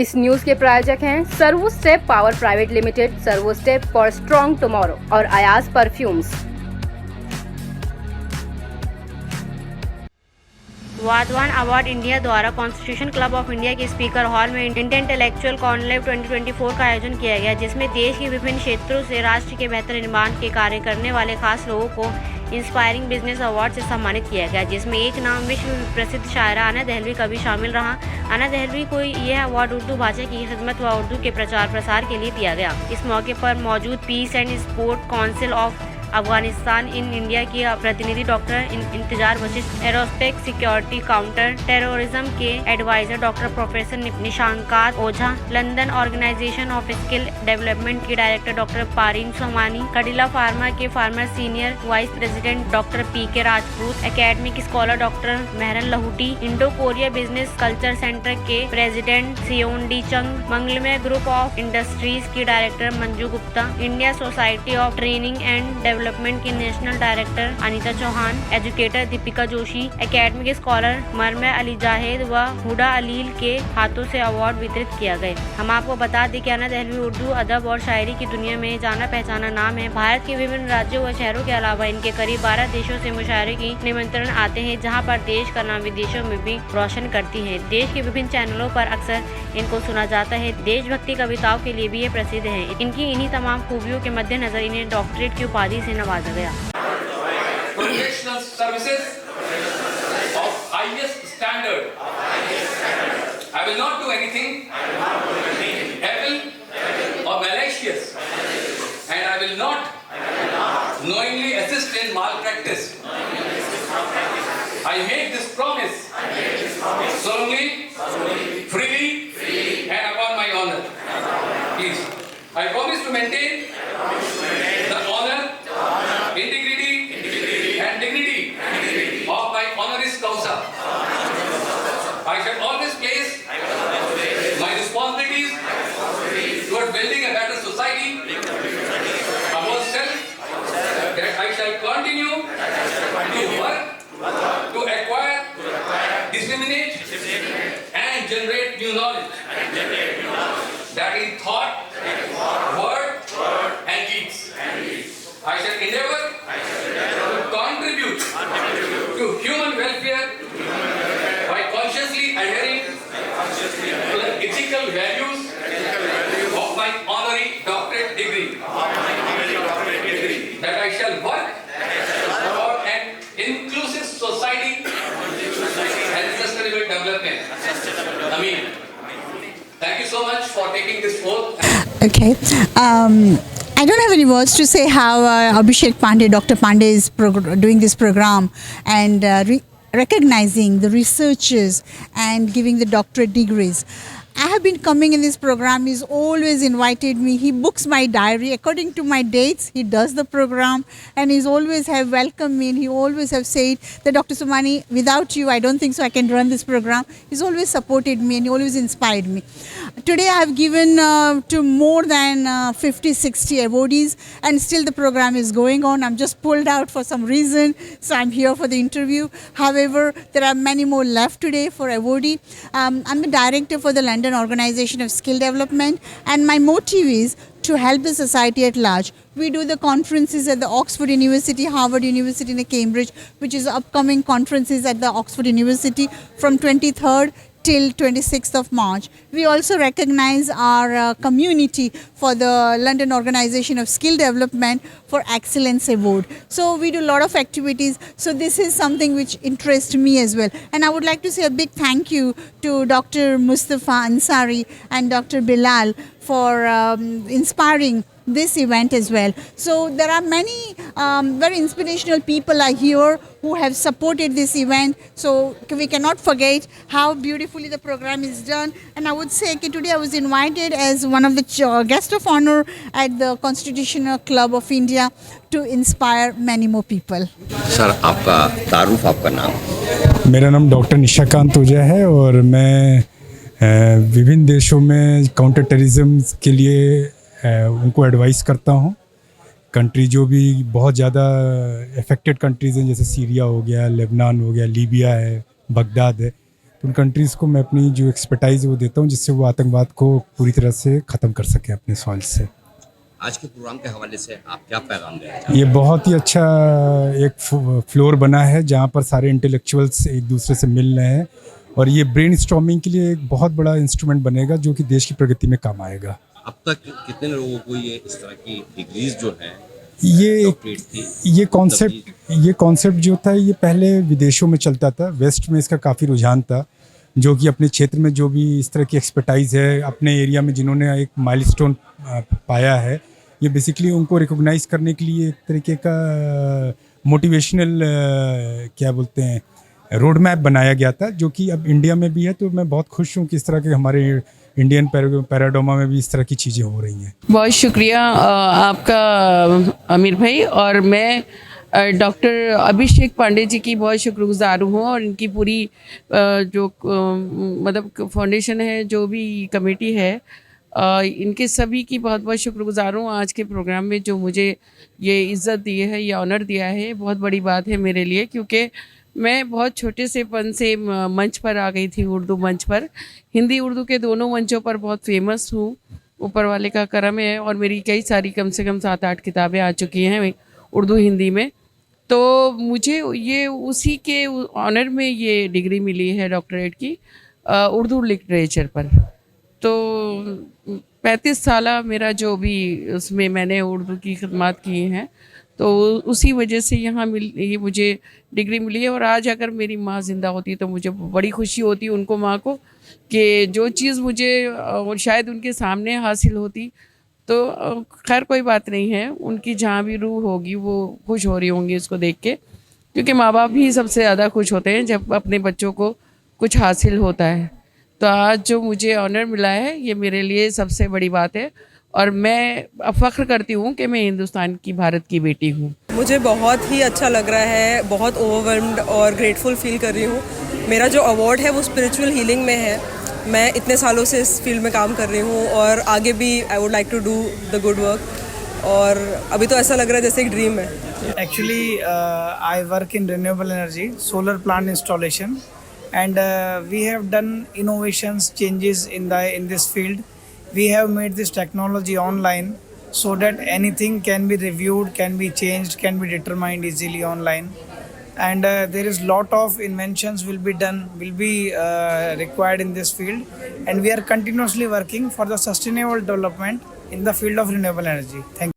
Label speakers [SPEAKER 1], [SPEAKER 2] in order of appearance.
[SPEAKER 1] इस न्यूज के प्रायोजक हैं servo step power private limited, servo step for strong tomorrow और Ayaz perfumes.
[SPEAKER 2] Wadhwan award India द्वारा कॉन्स्टिट्यूशन क्लब ऑफ इंडिया के स्पीकर हॉल में इंडियन इंटेलेक्चुअल कॉन्क्लेव 2024 का आयोजन किया गया, जिसमें देश के विभिन्न क्षेत्रों से राष्ट्र के बेहतर निर्माण के कार्य करने वाले खास लोगों को इंस्पायरिंग बिजनेस अवार्ड से सम्मानित किया गया, जिसमें एक नाम विश्व प्रसिद्ध शायरा आना दहलवी का भी शामिल रहा। आना दहलवी को यह अवार्ड उर्दू भाषा की खिदमत व उर्दू के प्रचार प्रसार के लिए दिया गया। इस मौके पर मौजूद peace and sport council of Afghanistan in India की प्रतिनिधि doctor Intezar Vashisht, aerospace security counter terrorism के adviser doctor professor Nishankant Ojha, London organisation of skill development की director doctor Pareen Somani, Cadila pharma के former senior vice president doctor PK Rajput, academic scholar doctor Mehran Lahooti, Indo Korea business culture centre के president Seon D Chung, Mangalmay group of industries की director Manju Gupta, India society of training and development के national director Anita Chauhan, educator Deepika Joshi, academic scholar Marme Ali Zahid व हुडा अलील के हाथों से award वितरित किया गए। हम आपको बता दें कि आना दहलवी उर्दू अदब और शायरी की दुनिया में जाना पहचाना नाम है। भारत के विभिन्न राज्यों व शहरों के अलावा इनके करीब 12 देशों से मुशायरे की निमंत्रण आते हैं, जहाँ पर देश का नाम विदेशों में भी रोशन करती है। देश के विभिन्न चैनलों पर अक्सर इनको सुना जाता है। देशभक्ति कविताओं के लिए भी ये प्रसिद्ध है। इनकी इन्हीं तमाम खूबियों के मद्देनजर इन्हें डॉक्टरेट की उपाधि से नवाजा गया।
[SPEAKER 3] Professional services of highest standard. I will not do anything evil or malicious, and I will not knowingly assist in malpractice. I make this promise solemnly, freely, and upon my honor. Please, I promise to maintain the honor, integrity, and dignity of my honoris causa. I shall always place my responsibilities toward building a better society above self, that I shall continue to work to acquire, disseminate, and generate new knowledge. That is thought, word, and deeds. I shall endeavor to contribute to human welfare by consciously adhering to the ethical values of my honorary doctorate degree. That I shall work for an inclusive society and sustainable development. Ameen. Thank you so much for taking this oath.
[SPEAKER 4] Okay. I don't have any words to say how Abhishek Pandey, Dr. Pandey is doing this program and recognizing the researchers and giving the doctorate degrees. I have been coming in this program. He's always invited me. He books my diary according to my dates. He does the program and he's always have welcomed me. And he always have said that Dr. Somani, without you, I don't think so I can run this program. He's always supported me and he always inspired me. Today I have given to more than 50-60 awardees and still the program is going on. I'm just pulled out for some reason, so I'm here for the interview. However, there are many more left today for awardee. I'm the director for the London Organization of Skill Development, and my motive is to help the society at large. We do the conferences at the Oxford University, Harvard University and Cambridge, which is upcoming conferences at the Oxford University from 23rd till 26th of March. We also recognize our community for the London Organization of Skill Development for Excellence Award. So we do a lot of activities. So this is something which interests me as well. And I would like to say a big thank you to Dr. Mustafa Ansari and Dr. Bilal for inspiring this event as well. So there are many very inspirational people are here who have supported this event. So we cannot forget how beautifully the program is done. And I would say today I was invited as one of the guest of honor at the Constitutional Club of India to inspire many more people.
[SPEAKER 5] Sir आपका तारुफ, आपका नाम?
[SPEAKER 6] मेरा नाम doctor Nishakant ओझा है और मैं विभिन्न देशों में काउंटर टेररिज्म के लिए उनको एडवाइस करता हूँ। कंट्री जो भी बहुत ज़्यादा अफेक्टेड कंट्रीज़ हैं, जैसे सीरिया हो गया, लेबनान हो गया, लीबिया है, बगदाद है, तो उन कंट्रीज़ को मैं अपनी जो एक्सपर्टाइज वो देता हूँ, जिससे वो आतंकवाद को पूरी तरह से ख़त्म कर सकें अपने सॉइल से।
[SPEAKER 5] आज के प्रोग्राम के हवाले से आप क्या पैगाम देना चाहते हैं?
[SPEAKER 6] ये बहुत ही अच्छा एक फ्लोर बना है जहाँ पर सारे इंटेलेक्चुअल्स एक दूसरे से मिल रहे हैं, और ये ब्रेन स्टॉर्मिंग के लिए एक बहुत बड़ा इंस्ट्रूमेंट बनेगा जो कि देश की प्रगति में काम आएगा।
[SPEAKER 5] अब तक कितने लोगों को ये इस तरह की डिग्रीज जो हैं
[SPEAKER 6] ये कॉन्सेप्ट जो था ये पहले विदेशों में चलता था, वेस्ट में इसका काफ़ी रुझान था, जो कि अपने क्षेत्र में जो भी इस तरह की एक्सपर्टाइज है अपने एरिया में जिन्होंने एक माइलस्टोन पाया है, ये बेसिकली उनको रिकॉग्नाइज करने के लिए एक तरीके का मोटिवेशनल क्या बोलते हैं रोड मैप बनाया गया था, जो कि अब इंडिया में भी है। तो मैं बहुत खुश हूँ कि इस तरह के हमारे इंडियन पैराडोमा में भी इस तरह की चीज़ें हो रही हैं।
[SPEAKER 7] बहुत शुक्रिया आपका आमिर भाई, और मैं डॉक्टर अभिषेक पांडे जी की बहुत शुक्रगुजार हूँ, और इनकी पूरी जो मतलब फाउंडेशन है, जो भी कमेटी है, इनके सभी की बहुत बहुत शुक्रगुजार हूँ। आज के प्रोग्राम में जो मुझे ये इज़्ज़त दी है, ये ऑनर दिया है, बहुत बड़ी बात है मेरे लिए, क्योंकि मैं बहुत छोटे से पन से मंच पर आ गई थी, उर्दू मंच पर। हिंदी उर्दू के दोनों मंचों पर बहुत फेमस हूँ, ऊपर वाले का करम है, और मेरी कई सारी कम से कम 7-8 किताबें आ चुकी हैं उर्दू हिंदी में। तो मुझे ये उसी के ऑनर में ये डिग्री मिली है डॉक्टरेट की उर्दू लिटरेचर पर। तो 35 साल मेरा जो भी उसमें मैंने उर्दू की खिदमत की हैं, तो उसी वजह से यहाँ ये मुझे डिग्री मिली है। और आज अगर मेरी माँ ज़िंदा होती तो मुझे बड़ी खुशी होती उनको, माँ को, कि जो चीज़ मुझे और शायद उनके सामने हासिल होती। तो खैर कोई बात नहीं है, उनकी जहाँ भी रूह होगी वो खुश हो रही होंगी इसको देख के, क्योंकि माँ बाप ही सबसे ज़्यादा खुश होते हैं जब अपने बच्चों को कुछ हासिल होता है। तो आज जो मुझे ऑनर मिला है ये मेरे लिए सबसे बड़ी बात है, और मैं फ़ख्र करती हूँ कि मैं हिंदुस्तान की, भारत की बेटी हूँ।
[SPEAKER 8] मुझे बहुत ही अच्छा लग रहा है, बहुत ओवरवेल्म्ड और ग्रेटफुल फील कर रही हूँ। मेरा जो अवार्ड है वो स्पिरिचुअल हीलिंग में है। मैं इतने सालों से इस फील्ड में काम कर रही हूँ, और आगे भी I would like to do the good work, और अभी तो ऐसा लग रहा है जैसे एक ड्रीम है।
[SPEAKER 9] Actually, I work in renewable energy, solar plant installation, and we have done innovations, changes in this field. We have made this technology online so that anything can be reviewed, can be changed, can be determined easily online. And there is lot of inventions will be required in this field, and we are continuously working for the sustainable development in the field of renewable energy. Thank you.